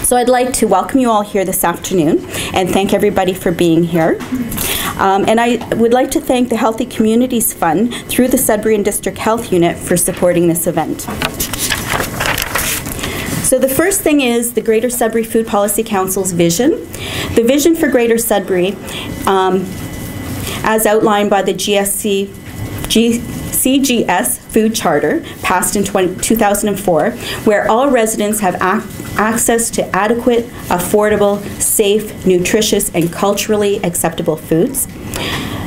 So I'd like to welcome you all here this afternoon and thank everybody for being here. And I would like to thank the Healthy Communities Fund through the Sudbury and District Health Unit for supporting this event. So the first thing is the Greater Sudbury Food Policy Council's vision. The vision for Greater Sudbury, as outlined by the CGS Food Charter, passed in 2004, where all residents have access to adequate, affordable, safe, nutritious, and culturally acceptable foods.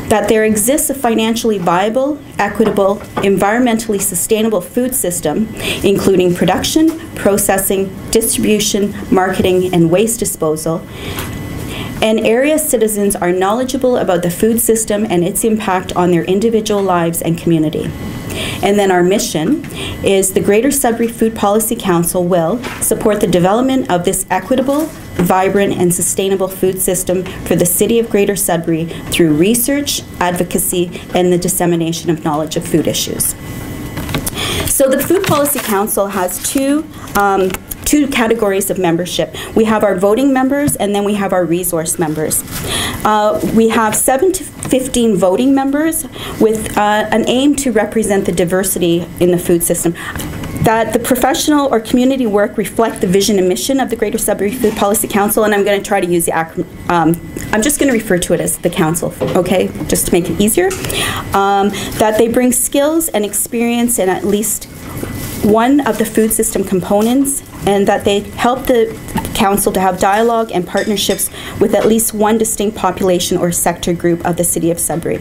That there exists a financially viable, equitable, environmentally sustainable food system, including production, processing, distribution, marketing, and waste disposal. And area citizens are knowledgeable about the food system and its impact on their individual lives and community. And then our mission is the Greater Sudbury Food Policy Council will support the development of this equitable, vibrant, and sustainable food system for the City of Greater Sudbury through research, advocacy, and the dissemination of knowledge of food issues. So the Food Policy Council has two categories of membership. We have our voting members and then we have our resource members. We have 7 to 15 voting members with an aim to represent the diversity in the food system. That the professional or community work reflect the vision and mission of the Greater Sudbury Food Policy Council, and I'm going to try to use the acronym. I'm just going to refer to it as the council, okay, just to make it easier. That they bring skills and experience in at least one of the food system components, and that they help the council to have dialogue and partnerships with at least one distinct population or sector group of the City of Sudbury.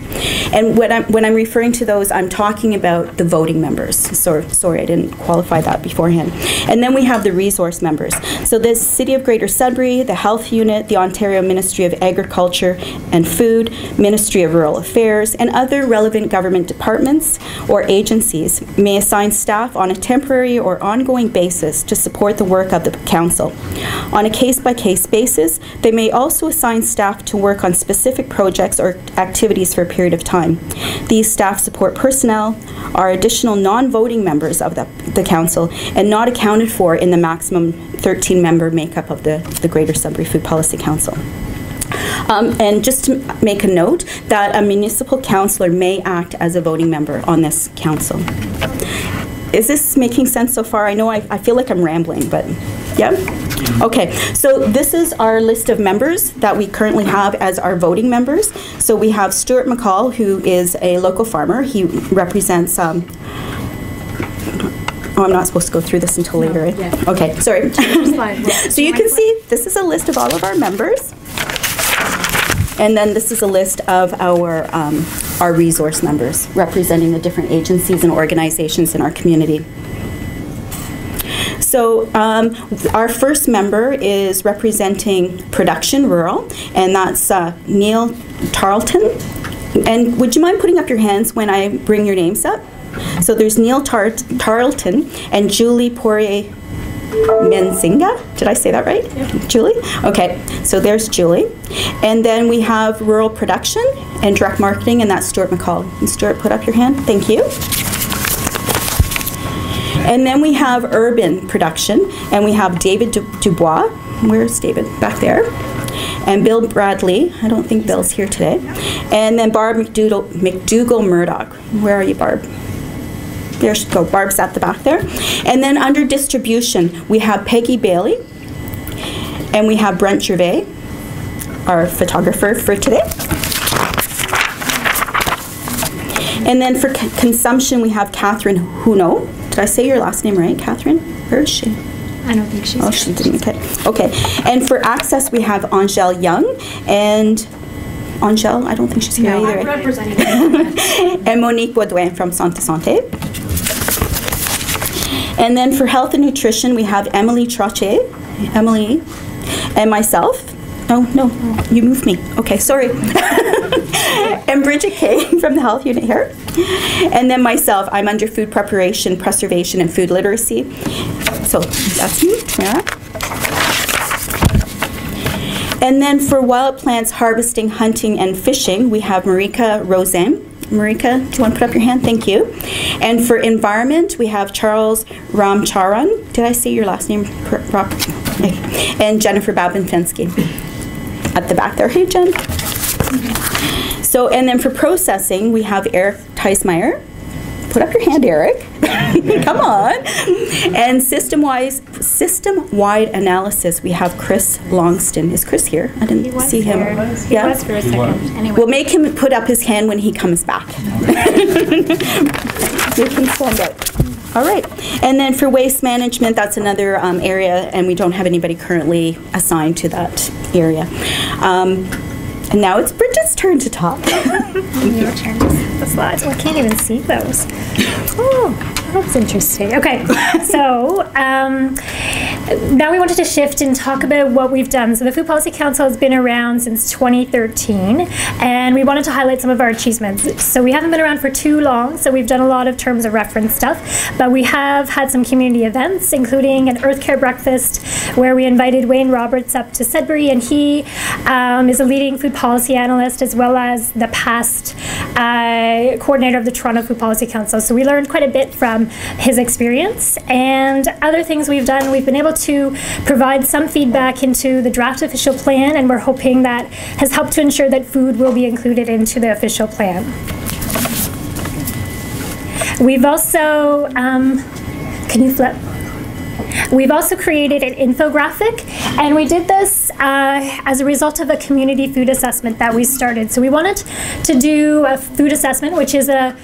And when I'm referring to those, I'm talking about the voting members. Sorry, I didn't qualify that beforehand. And then we have the resource members. So the City of Greater Sudbury, the Health Unit, the Ontario Ministry of Agriculture and Food, Ministry of Rural Affairs, and other relevant government departments or agencies may assign staff on a temporary or ongoing basis to support the work of the council. On a case-by-case basis, they may also assign staff to work on specific projects or activities for a period of time. These staff support personnel are additional non-voting members of the council and not accounted for in the maximum 13-member makeup of the Greater Sudbury Food Policy Council. And just to make a note that a municipal councillor may act as a voting member on this council. Is this making sense so far? I know I feel like I'm rambling, but yeah? Okay, so this is our list of members that we currently have as our voting members. So we have Stuart McCall, who is a local farmer. He represents, oh, I'm not supposed to go through this until later. Yeah. Okay, sorry. So you can see, this is a list of all of our members. And then this is a list of our resource members representing the different agencies and organizations in our community. So our first member is representing Production Rural, and that's Neil Tarleton. And would you mind putting up your hands when I bring your names up? So there's Neil Tarleton and Julie Poirier Menzinga. Did I say that right? Yeah. Julie? Okay, so there's Julie. And then we have Rural Production and Direct Marketing, and that's Stuart McCall. And Stuart, put up your hand. Thank you. And then we have Urban Production, and we have David Dubois. Where's David? Back there. And Bill Bradley. I don't think Bill's here today. And then Barb McDougall Murdoch. Where are you, Barb? There she go. Barb's at the back there. And then under distribution, we have Peggy Bailey, and we have Brent Gervais, our photographer for today. And then for consumption, we have Catherine Huno. Did I say your last name right, Catherine? Where is she? I don't think she's here. Oh, she didn't. Okay. Okay. And for access, we have Angèle Young and Angèle. I don't think she's here either. I'm representing her. And Monique Baudouin from Centre de Santé. And then for health and nutrition, we have Emily Trottier, Emily, and myself. Oh, no, you moved me. Okay, sorry. And Bridget Kay from the health unit here. And then myself, I'm under food preparation, preservation, and food literacy. So that's me, yeah. And then for wild plants, harvesting, hunting, and fishing, we have Marika Rosen Marika, do you want to put up your hand? Thank you. And for environment, we have Charles Ramcharan. Did I say your last name properly? And Jennifer Babin-Fensky at the back there. Hey, Jen. So, and then for processing, we have Eric Teismeyer. Put up your hand, Eric. Come on. And system-wide analysis, we have Chris Longston. Is Chris here? I didn't see him. He was for a second. Anyway. We'll make him put up his hand when he comes back. You can stand out. All right. And then for waste management, that's another area, and we don't have anybody currently assigned to that area. And now it's Bridget's turn to talk. Your turn to see the slides. Oh, I can't even see those. Oh, that's interesting. Okay, so now we wanted to shift and talk about what we've done. So the Food Policy Council has been around since 2013, and we wanted to highlight some of our achievements. So we haven't been around for too long, so we've done a lot of terms of reference stuff, but we have had some community events, including an Earth Care breakfast, where we invited Wayne Roberts up to Sudbury, and he is a leading food policy analyst, as well as the past coordinator of the Toronto Food Policy Council. So we learned quite a bit from his experience. And other things we've done, we've been able to provide some feedback into the draft official plan, and we're hoping that has helped to ensure that food will be included into the official plan. We've also, can you flip? We've also created an infographic, and we did this as a result of a community food assessment that we started. So we wanted to do a food assessment, which is a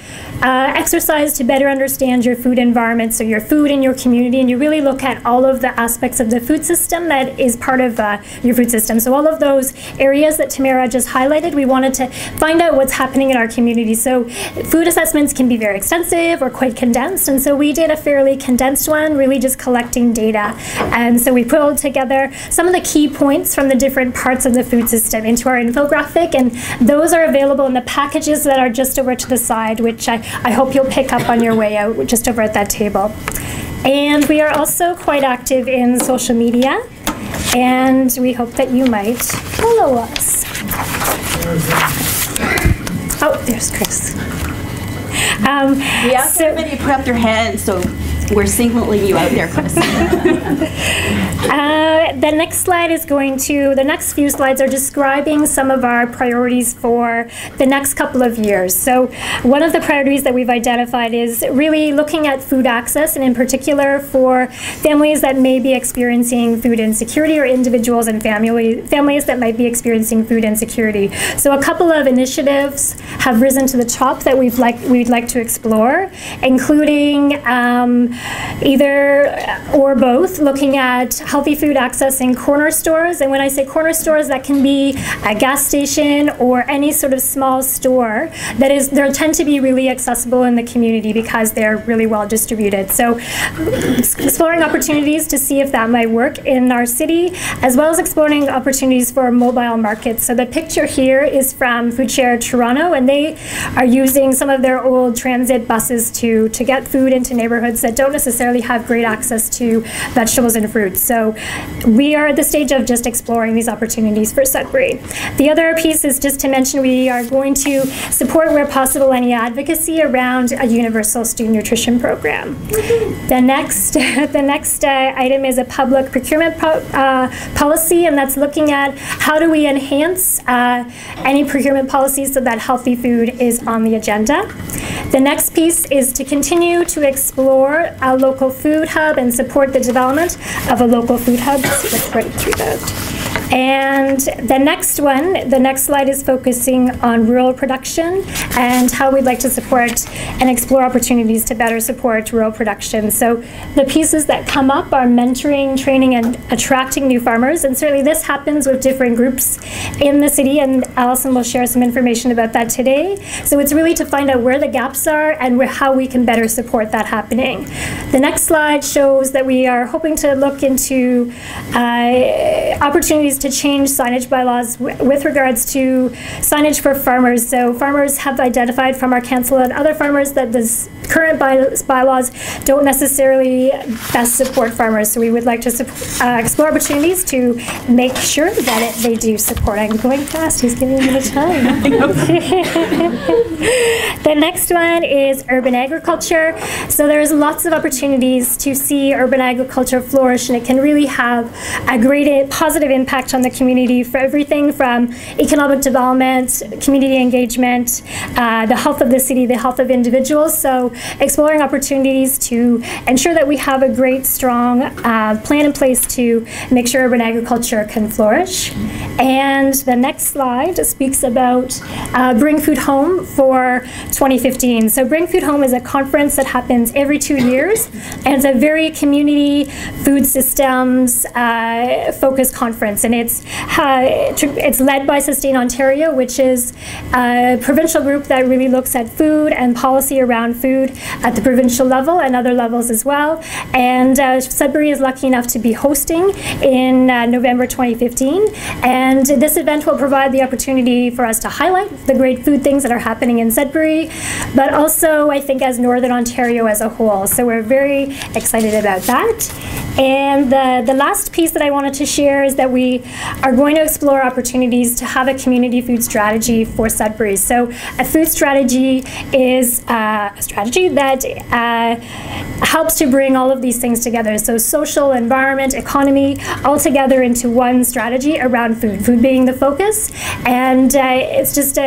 exercise to better understand your food environment, so your food in your community, and you really look at all of the aspects of the food system that is part of your food system. So all of those areas that Tamara just highlighted, we wanted to find out what's happening in our community. So food assessments can be very extensive or quite condensed, and so we did a fairly condensed one, really just collecting data. And so we pulled together some of the key points from the different parts of the food system into our infographic, and those are available in the packages that are just over to the side, which I hope you'll pick up on your way out just over at that table. And we are also quite active in social media, and we hope that you might follow us. Oh, there's Chris. We asked everybody to put up their hands, so we're singling you out there, Chris. The next slide is the next few slides are describing some of our priorities for the next couple of years. So one of the priorities that we've identified is really looking at food access, and in particular for families that may be experiencing food insecurity, or individuals and families that might be experiencing food insecurity. So a couple of initiatives have risen to the top that we'd like to explore, including either or both, looking at healthy food access in corner stores. And when I say corner stores, that can be a gas station or any sort of small store they tend to be really accessible in the community because they're really well distributed. So exploring opportunities to see if that might work in our city, as well as exploring opportunities for mobile markets. So the picture here is from Food Share Toronto, and they are using some of their old transit buses to get food into neighborhoods that don't necessarily have great access to vegetables and fruits. So we are at the stage of just exploring these opportunities for Sudbury. The other piece is just to mention we are going to support, where possible, any advocacy around a universal student nutrition program. The next item is a public procurement policy, and that's looking at how do we enhance any procurement policies so that healthy food is on the agenda. The next piece is to continue to explore a local food hub and support the development of a local food hub. Let's right through that. And the next slide is focusing on rural production and how we'd like to support and explore opportunities to better support rural production. So the pieces that come up are mentoring, training, and attracting new farmers. And certainly this happens with different groups in the city, and Alison will share some information about that today. So it's really to find out where the gaps are and how we can better support that happening. The next slide shows that we are hoping to look into opportunities to change signage bylaws with regards to signage for farmers. So farmers have identified from our council and other farmers that this current bylaws don't necessarily best support farmers. So we would like to explore opportunities to make sure that they do support. I'm going fast. He's giving me the time. The next one is urban agriculture. So there's lots of opportunities to see urban agriculture flourish, and it can really have a great positive impact on the community for everything from economic development, community engagement, the health of the city, the health of individuals. So exploring opportunities to ensure that we have a great, strong plan in place to make sure urban agriculture can flourish. And the next slide speaks about Bring Food Home for 2015. So Bring Food Home is a conference that happens every 2 years, and it's a very community food systems focused conference, and it's led by Sustain Ontario, which is a provincial group that really looks at food and policy around food at the provincial level and other levels as well. And Sudbury is lucky enough to be hosting in November 2015, and this event will provide the opportunity for us to highlight the great food things that are happening in Sudbury, but also I think as Northern Ontario as a whole. So we're very excited about that. And the last piece that I wanted to share is that we are going to explore opportunities to have a community food strategy for Sudbury. So a food strategy is a strategy that helps to bring all of these things together. So social, environment, economy, all together into one strategy around food, food being the focus. And it's just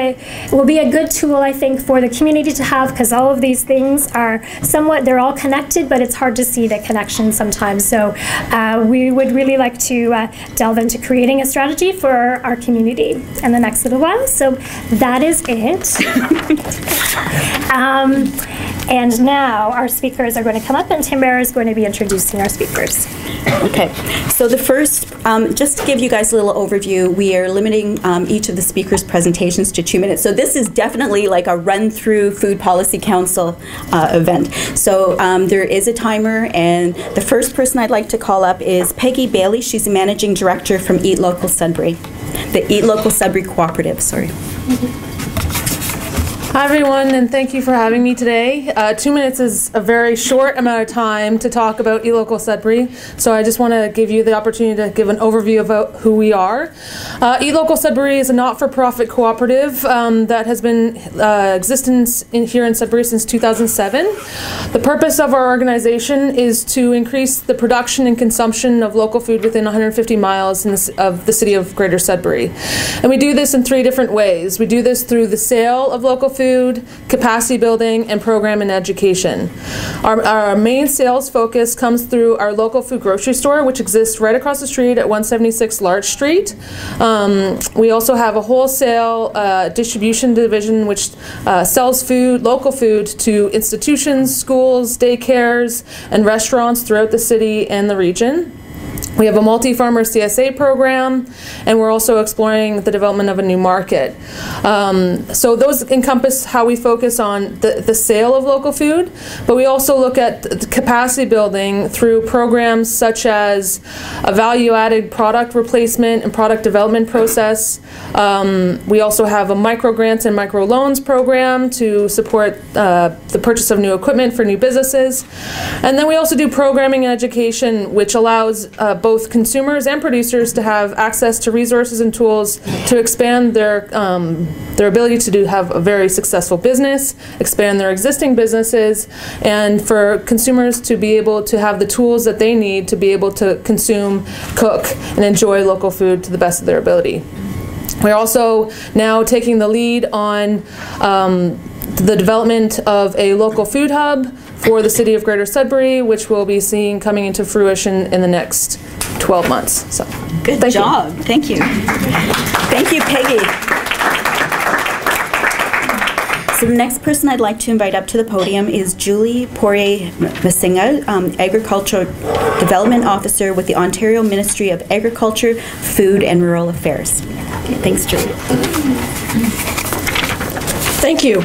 will be a good tool, I think, for the community to have, because all of these things are they're all connected, but it's hard to see the connection sometimes. So we would really like to delve into creating a strategy for our community. And the next little one, so that is it. And now our speakers are going to come up, and Timber is going to be introducing our speakers. Okay, so the first, just to give you guys a little overview, we are limiting each of the speakers' presentations to 2 minutes. So this is definitely like a run-through Food Policy Council event. So there is a timer, and the first person I'd like to call up is Peggy Bailey. She's the Managing Director from Eat Local Sudbury, the Eat Local Sudbury Co-operative, sorry. Hi everyone, and thank you for having me today. 2 minutes is a very short amount of time to talk about Eat Local Sudbury, so I just want to give you the opportunity to give an overview about who we are. Eat Local Sudbury is a not-for-profit cooperative that has been existence here in Sudbury since 2007. The purpose of our organization is to increase the production and consumption of local food within 150 miles of the city of Greater Sudbury. And we do this in 3 different ways. We do this through the sale of local food, capacity building, and program and education. Our main sales focus comes through our local food grocery store, which exists right across the street at 176 Larch Street. We also have a wholesale distribution division which sells food, local food, to institutions, schools, daycares, and restaurants throughout the city and the region. We have a multi-farmer CSA program, and we're also exploring the development of a new market. So those encompass how we focus on the sale of local food, but we also look at the capacity building through programs such as a value-added product replacement and product development process. We also have a micro-grants and micro-loans program to support the purchase of new equipment for new businesses. And then we also do programming and education, which allows both consumers and producers to have access to resources and tools to expand their ability to have a very successful business, expand their existing businesses, and for consumers to be able to have the tools that they need to be able to consume, cook, and enjoy local food to the best of their ability. We're also now taking the lead on the development of a local food hub for the city of Greater Sudbury, which we'll be seeing coming into fruition in the next 12 months. So, good job. Thank you. Thank you, Peggy. So the next person I'd like to invite up to the podium is Julie Poirier-Masinga, Agricultural Development Officer with the Ontario Ministry of Agriculture, Food and Rural Affairs. Okay, thanks, Julie. Thank you.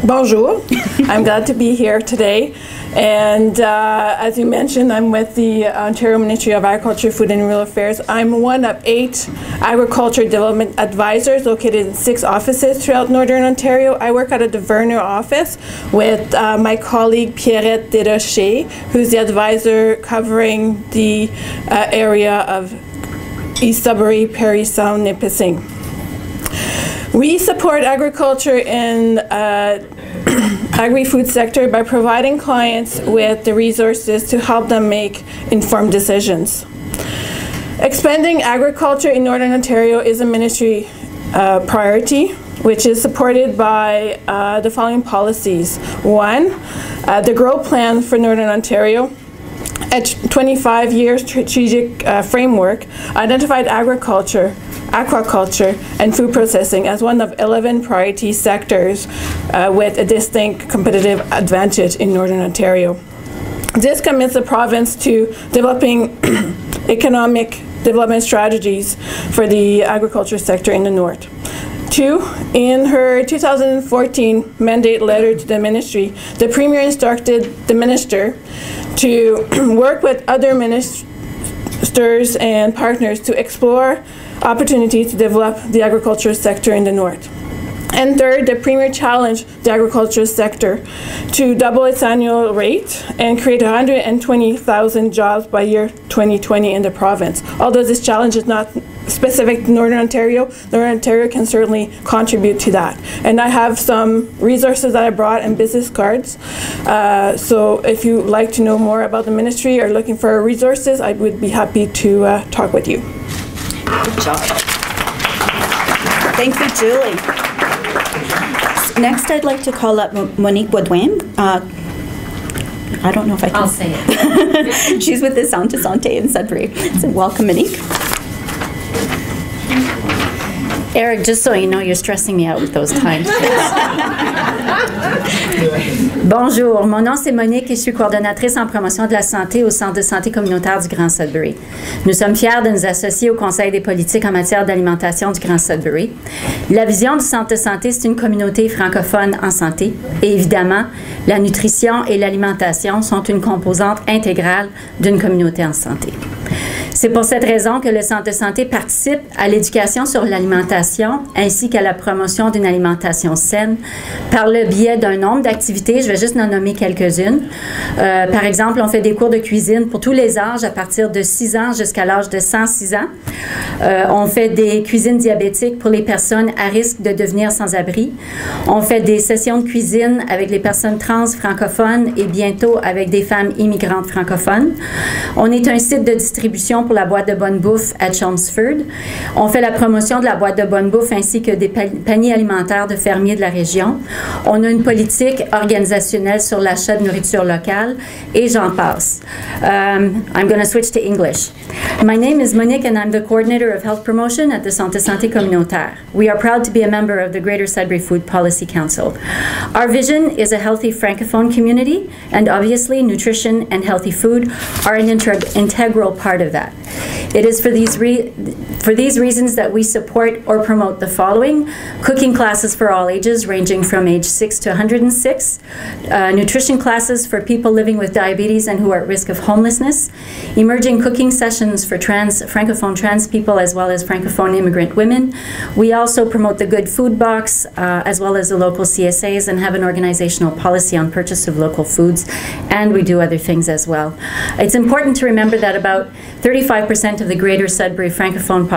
Bonjour. I'm glad to be here today. And as you mentioned, I'm with the Ontario Ministry of Agriculture, Food and Rural Affairs. I'm one of 8 agriculture development advisors located in 6 offices throughout Northern Ontario. I work out of the Verner office with my colleague Pierrette Desrochers, who's the advisor covering the area of East Sudbury, Parry Sound, Nipissing. We support agriculture in agri-food sector by providing clients with the resources to help them make informed decisions. Expanding agriculture in Northern Ontario is a ministry priority, which is supported by the following policies. 1, the Grow Plan for Northern Ontario. A 25-year strategic framework identified agriculture, aquaculture, and food processing as one of 11 priority sectors with a distinct competitive advantage in Northern Ontario. This commits the province to developing economic development strategies for the agriculture sector in the north. 2, in her 2014 mandate letter to the ministry, the Premier instructed the minister to work with other ministers and partners to explore opportunities to develop the agriculture sector in the north. And 3rd, the Premier challenged the agriculture sector to double its annual rate and create 120,000 jobs by year 2020 in the province. Although this challenge is not specific to Northern Ontario, Northern Ontario can certainly contribute to that. And I have some resources that I brought and business cards. So if you'd like to know more about the ministry or looking for resources, I would be happy to talk with you. Good job. Thank you, Julie. Next, I'd like to call up Monique Baudouin. I don't know if I can. I'll say it. She's with the Centre de Santé in Sudbury. So welcome, Monique. Eric, just so you know, you're stressing me out with those times. Bonjour, mon nom c'est Monique et je suis coordonnatrice en promotion de la santé au Centre de Santé Communautaire du Grand Sudbury. Nous sommes fiers de nous associer au Conseil des politiques en matière d'alimentation du Grand Sudbury. La vision du Centre de santé, c'est une communauté francophone en santé. Et évidemment, la nutrition et l'alimentation sont une composante intégrale d'une communauté en santé. C'est pour cette raison que le Centre de santé participe à l'éducation sur l'alimentation ainsi qu'à la promotion d'une alimentation saine par le biais d'un nombre d'activités. Je vais juste en nommer quelques-unes. Par exemple, on fait des cours de cuisine pour tous les âges à partir de 6 ans jusqu'à l'âge de 106 ans. On fait des cuisines diabétiques pour les personnes à risque de devenir sans-abri. On fait des sessions de cuisine avec les personnes trans francophones et bientôt avec des femmes immigrantes francophones. On est un site de distribution pour la boîte de bonne bouffe à Chelmsford. On fait la promotion de la boîte de bonne bouffe ainsi que des paniers alimentaires de fermiers de la région. On a une politique organisationnelle sur l'achat de nourriture locale et j'en passe. I'm going to switch to English. My name is Monique and I'm the coordinator of health promotion at the Centre de Santé Communautaire. We are proud to be a member of the Greater Sudbury Food Policy Council. Our vision is a healthy francophone community, and obviously nutrition and healthy food are an integral part of that. It is for these reasons that we support or promote the following: cooking classes for all ages ranging from age 6 to 106, nutrition classes for people living with diabetes and who are at risk of homelessness, emerging cooking sessions for francophone trans people as well as francophone immigrant women. We also promote the Good Food Box as well as the local CSAs and have an organizational policy on purchase of local foods, and we do other things as well. It's important to remember that about 35% of the Greater Sudbury francophone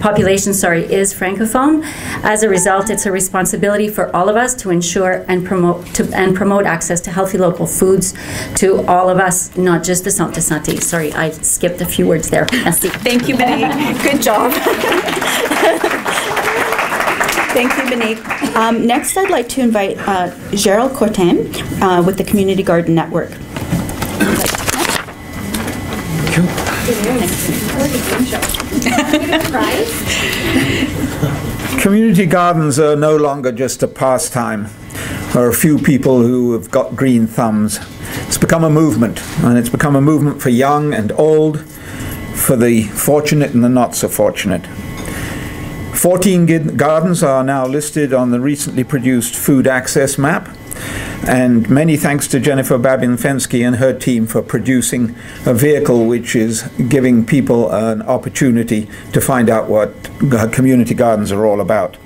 population is francophone. As a result, it's a responsibility for all of us to ensure and promote access to healthy local foods to all of us, not just the Centre de Santé. Sorry, I skipped a few words there. Merci. Thank you, Monique. Good job. Thank you, Monique. Next, I'd like to invite Gerald Cortin with the Community Garden Network. Community gardens are no longer just a pastime or a few people who have got green thumbs. It's become a movement, and it's become a movement for young and old, for the fortunate and the not so fortunate. 14 gardens are now listed on the recently produced food access map. And many thanks to Jennifer Babin-Fensky and her team for producing a vehicle which is giving people an opportunity to find out what community gardens are all about.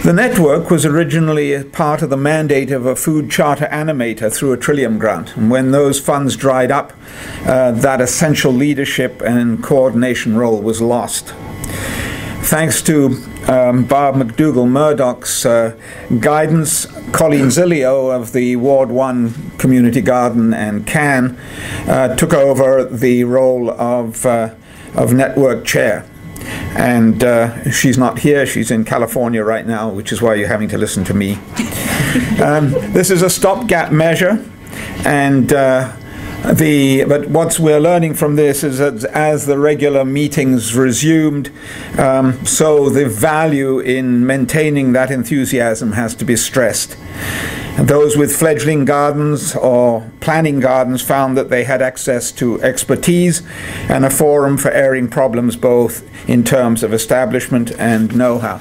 The network was originally a part of the mandate of a food charter animator through a Trillium grant. And when those funds dried up, that essential leadership and coordination role was lost. Thanks to Barb McDougall Murdoch's guidance, Colleen Zilio of the Ward 1 Community Garden and Can took over the role of network chair. And she's not here, she's in California right now, which is why you're having to listen to me. This is a stopgap measure, and but what we're learning from this is that as the regular meetings resumed, so the value in maintaining that enthusiasm has to be stressed. And those with fledgling gardens or planning gardens found that they had access to expertise and a forum for airing problems both in terms of establishment and know-how.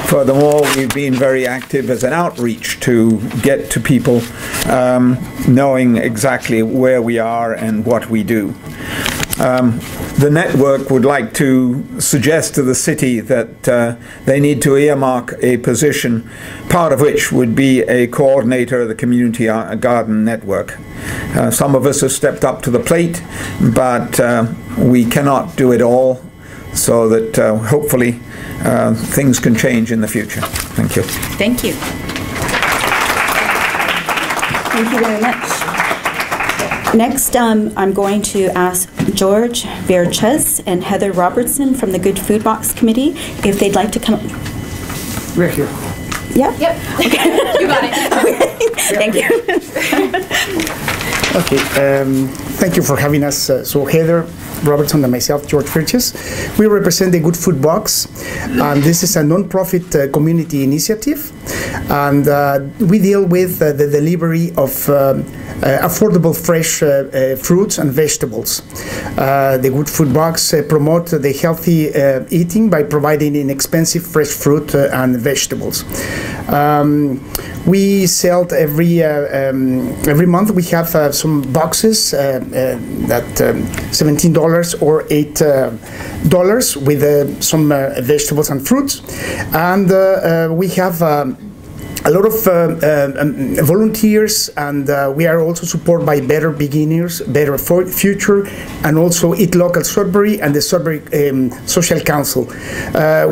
Furthermore, we've been very active as an outreach to get to people knowing exactly where we are and what we do. The network would like to suggest to the city that they need to earmark a position, part of which would be a coordinator of the community garden network. Some of us have stepped up to the plate, but we cannot do it all, so that hopefully things can change in the future. Thank you. Thank you. Thank you very much. Next, I'm going to ask George Verches and Heather Robertson from the Good Food Box Committee if they'd like to come. We're here. Yeah? Yep. Okay. You got it. Thank you. Okay. Thank you for having us. So Heather Robertson and myself, George Verches, we represent the Good Food Box. This is a non-profit community initiative, and we deal with the delivery of affordable fresh fruits and vegetables. The Good Food Box promote the healthy eating by providing inexpensive fresh fruit and vegetables. We sell every month. We have some boxes that $17 or $8 with some vegetables and fruits, and we have a lot of volunteers, and we are also supported by Better Beginners, Better Future, and also Eat Local Sudbury and the Sudbury Social Council.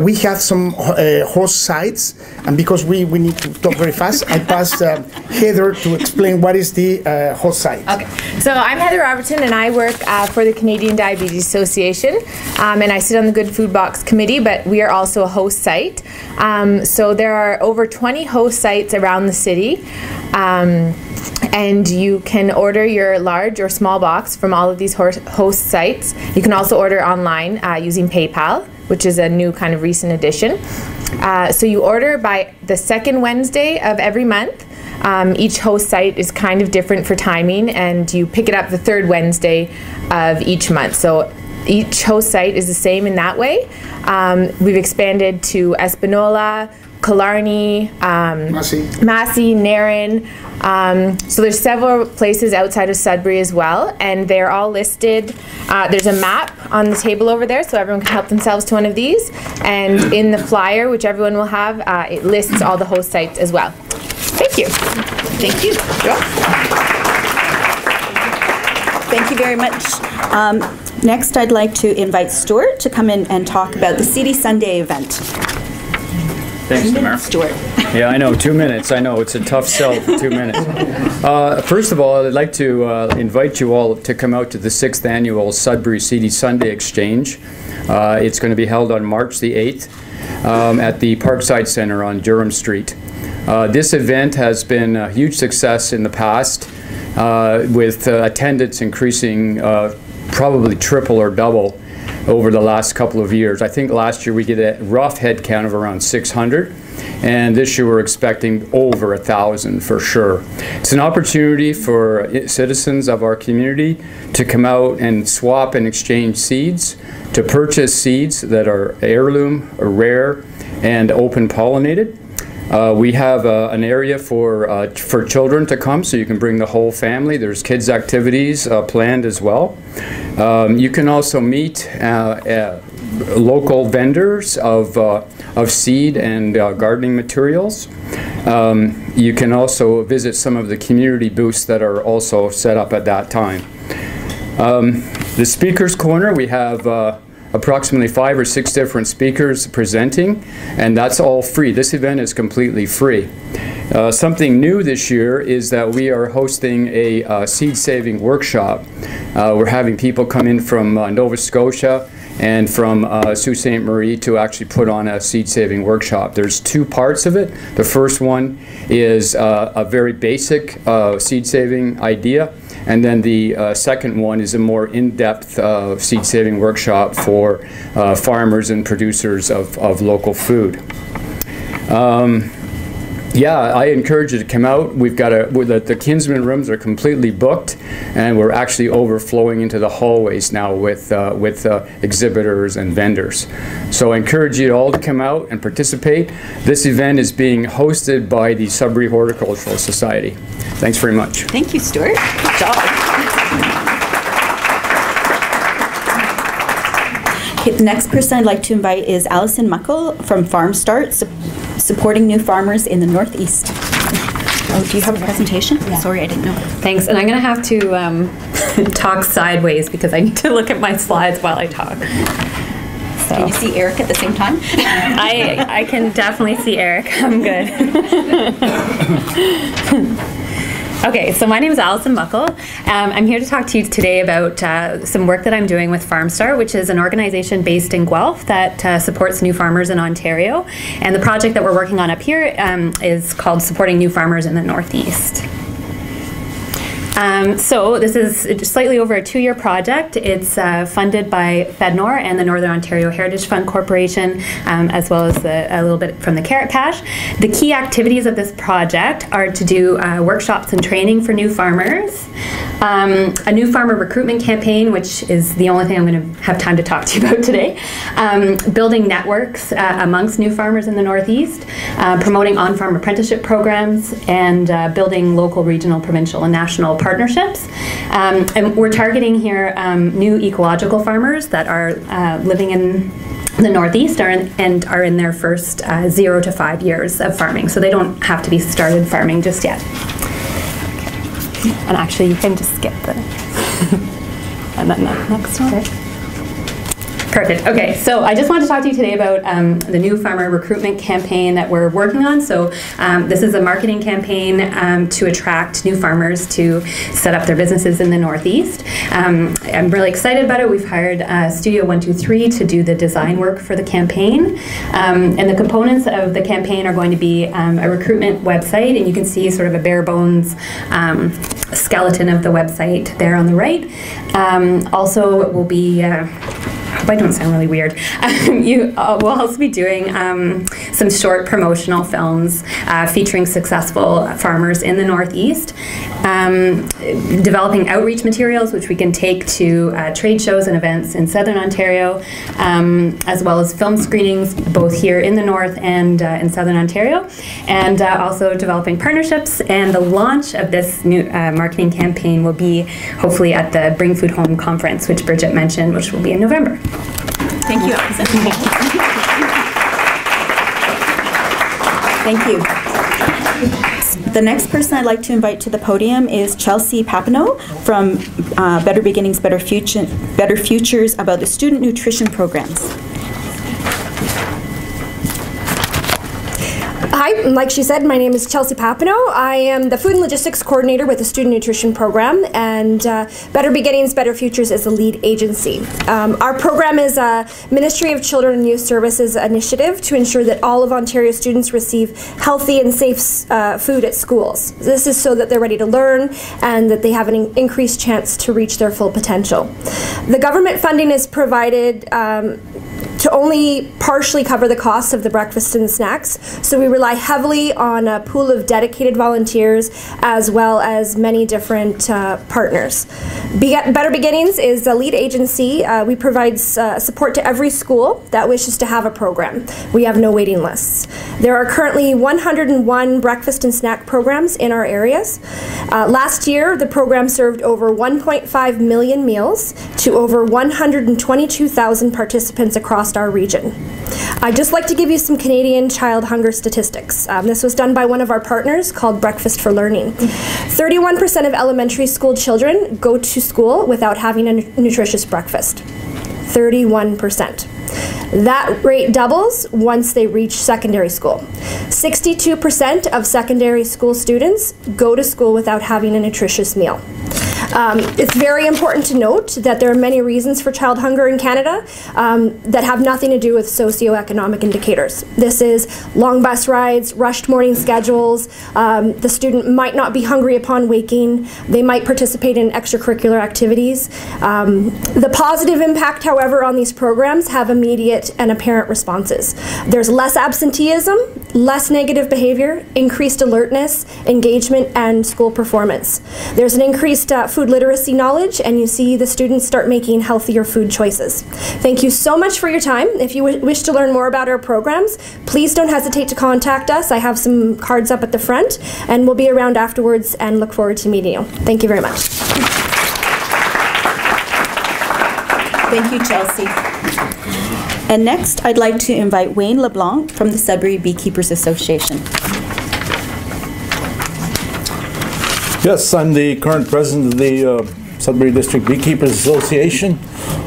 We have some host sites, and because we need to talk very fast, I pass Heather to explain what is the host site. Okay, so I'm Heather Robertson, and I work for the Canadian Diabetes Association, and I sit on the Good Food Box Committee, but we are also a host site. So there are over 20 host sites around the city, and you can order your large or small box from all of these host sites. You can also order online using PayPal, which is a new kind of recent addition. So you order by the second Wednesday of every month. Each host site is kind of different for timing, and you pick it up the third Wednesday of each month. So each host site is the same in that way. We've expanded to Espanola, Killarney, Massey, Nairn. So there's several places outside of Sudbury as well, and they're all listed. There's a map on the table over there, so everyone can help themselves to one of these. And in the flyer, which everyone will have, it lists all the host sites as well. Thank you. Thank you. Thank you very much. Next, I'd like to invite Stuart to come in and talk about the Seedy Sunday event. Thanks, Tamara. Stuart. Yeah, I know, 2 minutes. I know, it's a tough sell for 2 minutes. First of all, I'd like to invite you all to come out to the 6th annual Sudbury Seedy Sunday Exchange. It's going to be held on March the 8th at the Parkside Centre on Durham Street. This event has been a huge success in the past, with attendance increasing probably triple or double over the last couple of years. I think last year we get a rough head count of around 600, and this year we're expecting over 1,000 for sure. It's an opportunity for citizens of our community to come out and swap and exchange seeds, to purchase seeds that are heirloom, rare, and open pollinated. We have an area for children to come, so you can bring the whole family. There's kids' activities planned as well. You can also meet local vendors of seed and gardening materials. You can also visit some of the community booths that are also set up at that time. The Speakers Corner, we have approximately 5 or 6 different speakers presenting, and that's all free. This event is completely free. Something new this year is that we are hosting a seed saving workshop. We're having people come in from Nova Scotia and from Sault Ste. Marie to actually put on a seed saving workshop. There's 2 parts of it. The first one is a very basic seed saving idea, and then the second one is a more in-depth seed saving workshop for farmers and producers of local food. Yeah, I encourage you to come out. We've got the Kinsman rooms are completely booked, and we're actually overflowing into the hallways now with exhibitors and vendors. So I encourage you all to come out and participate. This event is being hosted by the Sudbury Horticultural Society. Thanks very much. Thank you, Stuart. Good job. Okay, the next person I'd like to invite is Alison Muckle from Farm Start, supporting new farmers in the Northeast. Oh, do you have a presentation? Yeah. Sorry, I didn't know. Thanks, and I'm going to have to talk sideways because I need to look at my slides while I talk. So. Can you see Eric at the same time? I can definitely see Eric. I'm good. Okay, so my name is Alison Muckle. I'm here to talk to you today about some work that I'm doing with FarmStar, which is an organization based in Guelph that supports new farmers in Ontario. And the project that we're working on up here is called Supporting New Farmers in the Northeast. So this is slightly over a 2-year project. It's funded by FedNor and the Northern Ontario Heritage Fund Corporation, as well as a little bit from the Carrot Patch. The key activities of this project are to do workshops and training for new farmers, a new farmer recruitment campaign, which is the only thing I'm going to have time to talk to you about today, building networks amongst new farmers in the Northeast, promoting on-farm apprenticeship programs, and building local, regional, provincial, and national partnerships. And we're targeting here new ecological farmers that are living in the Northeast and are in their first 0 to 5 years of farming. So they don't have to be started farming just yet. Okay. And actually, you can just skip the and then the next one. Okay. Perfect. Okay, so I just wanted to talk to you today about the new farmer recruitment campaign that we're working on. So this is a marketing campaign to attract new farmers to set up their businesses in the Northeast. I'm really excited about it. We've hired Studio 123 to do the design work for the campaign. And the components of the campaign are going to be a recruitment website, and you can see sort of a bare bones skeleton of the website there on the right. Also, it will be I hope I don't sound really weird. We'll also be doing some short promotional films featuring successful farmers in the Northeast, developing outreach materials which we can take to trade shows and events in Southern Ontario, as well as film screenings both here in the North and in Southern Ontario, and also developing partnerships. And the launch of this new marketing campaign will be hopefully at the Bring Food Home conference, which Bridget mentioned, which will be in November. Thank you, Alison. Thank you. The next person I'd like to invite to the podium is Chelsea Papineau from Better Beginnings, Better Futures about the student nutrition programs. Hi, like she said, my name is Chelsea Papineau. I am the Food and Logistics Coordinator with the Student Nutrition Program, and Better Beginnings, Better Futures is the lead agency. Our program is a Ministry of Children and Youth Services initiative to ensure that all of Ontario students receive healthy and safe food at schools. This is so that they're ready to learn and that they have an increased chance to reach their full potential. The government funding is provided to only partially cover the cost of the breakfast and snacks. So we rely heavily on a pool of dedicated volunteers as well as many different partners. Better Beginnings is a lead agency. We provide support to every school that wishes to have a program. We have no waiting lists. There are currently 101 breakfast and snack programs in our areas. Last year, the program served over 1.5 million meals to over 122,000 participants across our region. I'd just like to give you some Canadian child hunger statistics. This was done by one of our partners called Breakfast for Learning. 31% of elementary school children go to school without having a nutritious breakfast. 31%. That rate doubles once they reach secondary school. 62% of secondary school students go to school without having a nutritious meal. It's very important to note that there are many reasons for child hunger in Canada that have nothing to do with socioeconomic indicators. This is long bus rides, rushed morning schedules, the student might not be hungry upon waking, they might participate in extracurricular activities. The positive impact, however, on these programs have immediate and apparent responses. There's less absenteeism, less negative behavior, increased alertness, engagement, and school performance. There's an increased food literacy knowledge, and you see the students start making healthier food choices. Thank you so much for your time. If you wish to learn more about our programs, please don't hesitate to contact us. I have some cards up at the front, and we'll be around afterwards and look forward to meeting you. Thank you very much. Thank you, Chelsea. And next, I'd like to invite Wayne LeBlanc from the Sudbury Beekeepers Association. Yes, I'm the current president of the Sudbury District Beekeepers Association.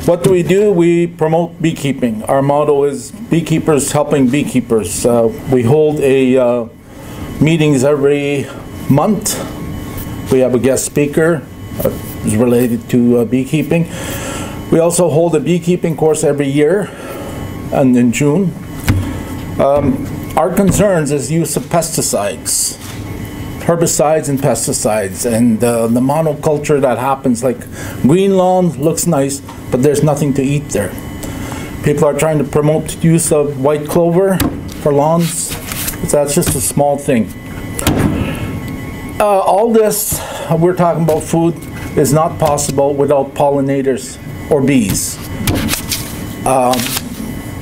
What do? We promote beekeeping. Our motto is beekeepers helping beekeepers. We hold meetings every month. We have a guest speaker who's related to beekeeping. We also hold a beekeeping course every year, and in June. Our concerns is use of pesticides. Herbicides and pesticides, and the monoculture that happens, like green lawn looks nice, but there's nothing to eat there. People are trying to promote use of white clover for lawns. That's just a small thing. All this, we're talking about food, is not possible without pollinators or bees.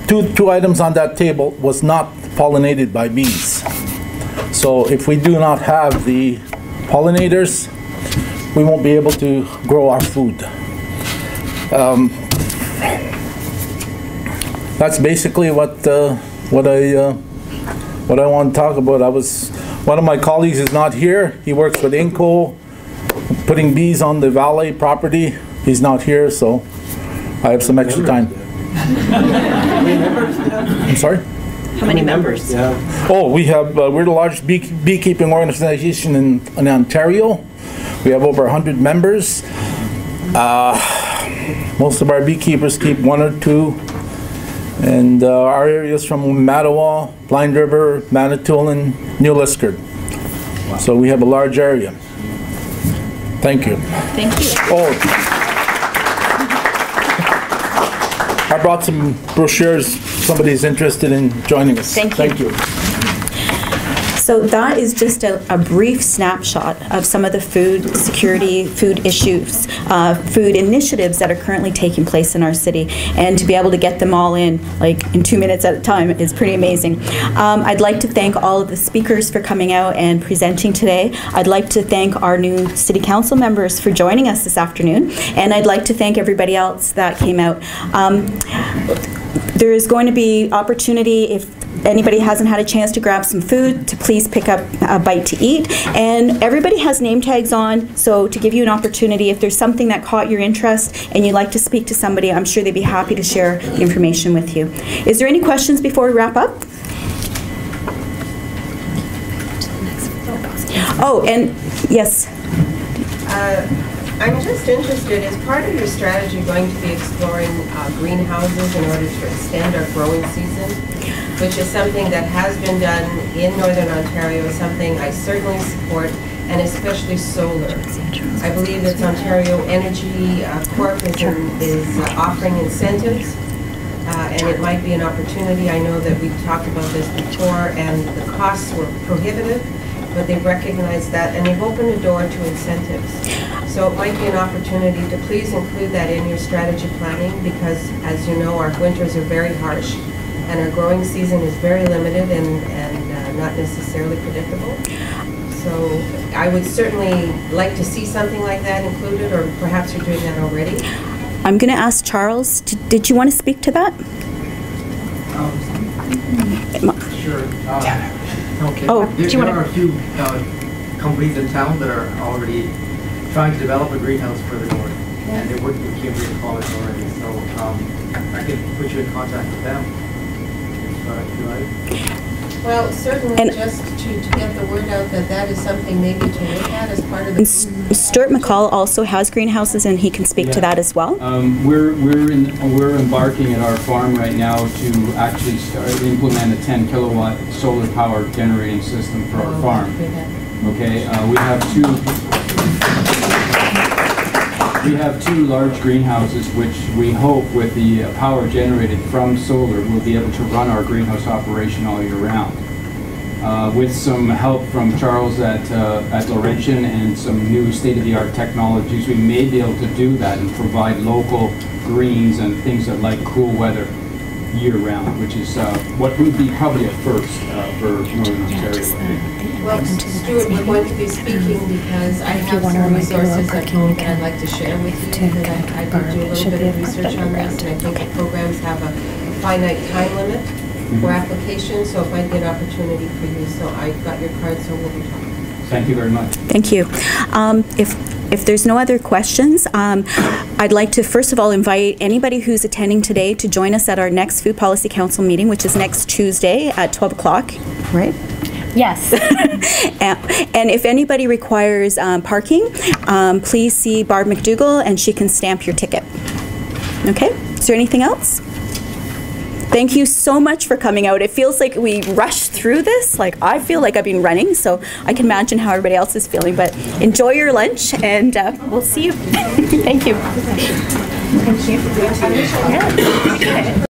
Two items on that table was not pollinated by bees. So if we do not have the pollinators, we won't be able to grow our food. That's basically what I want to talk about. One of my colleagues is not here. He works with INCO, putting bees on the valet property. He's not here, so I have some extra time. I'm sorry? How many members? Yeah. Oh, we have, we're the largest beekeeping organization in Ontario. We have over 100 members. Most of our beekeepers keep one or two. And our areas from Mattawa, Blind River, Manitoulin, New Liskeard. So we have a large area. Thank you. Thank you. Oh. I brought some brochures. Somebody's interested in joining us. Thank you. Thank you. So that is just a brief snapshot of some of the food security, food issues, food initiatives that are currently taking place in our city. And to be able to get them all in 2 minutes at a time is pretty amazing. I'd like to thank all of the speakers for coming out and presenting today. I'd like to thank our new City Council members for joining us this afternoon. And I'd like to thank everybody else that came out. There is going to be opportunity, if anybody hasn't had a chance to grab some food, to please pick up a bite to eat. And everybody has name tags on, so to give you an opportunity, if there's something that caught your interest and you'd like to speak to somebody, I'm sure they'd be happy to share the information with you. Is there any questions before we wrap up? Oh, and yes. I'm just interested, is part of your strategy going to be exploring greenhouses in order to extend our growing season, which is something that has been done in Northern Ontario, something I certainly support, and especially solar. I believe that Ontario Energy Corp is offering incentives and it might be an opportunity. I know that we've talked about this before, and the costs were prohibitive, but they've recognized that, and they've opened a door to incentives. So it might be an opportunity to please include that in your strategy planning, because as you know, our winters are very harsh, and our growing season is very limited and not necessarily predictable. So I would certainly like to see something like that included, or perhaps you're doing that already. I'm going to ask Charles, did you want to speak to that? Sure. Okay. Oh, there are a few companies in town that are already trying to develop a greenhouse further north, and they're working with Cambridge College already. So I can put you in contact with them if you like. Well, certainly just to get the word out that is something maybe to look at as part of the... Stuart McCall also has greenhouses, and he can speak to that as well. We're embarking at our farm right now to actually implement a 10 kilowatt solar power generating system for our farm. Okay, we have two large greenhouses, which we hope with the power generated from solar, we'll be able to run our greenhouse operation all year round. With some help from Charles at Laurentian and some new state-of-the-art technologies, we may be able to do that and provide local greens and things that like cool weather year-round, which is what would be probably a first for Northern Ontario. Well, Stuart, we're going to be speaking because I have some resources at home that I'd like to share with you. I did do a little bit of research on this, and I think the programs have a finite time limit for application, so it might be an opportunity for you. So I've got your card, so we'll be talking. Thank you very much. Thank you. If there's no other questions, I'd like to first of all invite anybody who's attending today to join us at our next Food Policy Council meeting, which is next Tuesday at 12 o'clock, right? Yes. And if anybody requires parking, please see Barb McDougall and she can stamp your ticket. Okay? Is there anything else? Thank you so much for coming out. It feels like we rushed through this. Like, I feel like I've been running, so I can imagine how everybody else is feeling. But enjoy your lunch, and we'll see you. Thank you. Thank you. Yeah.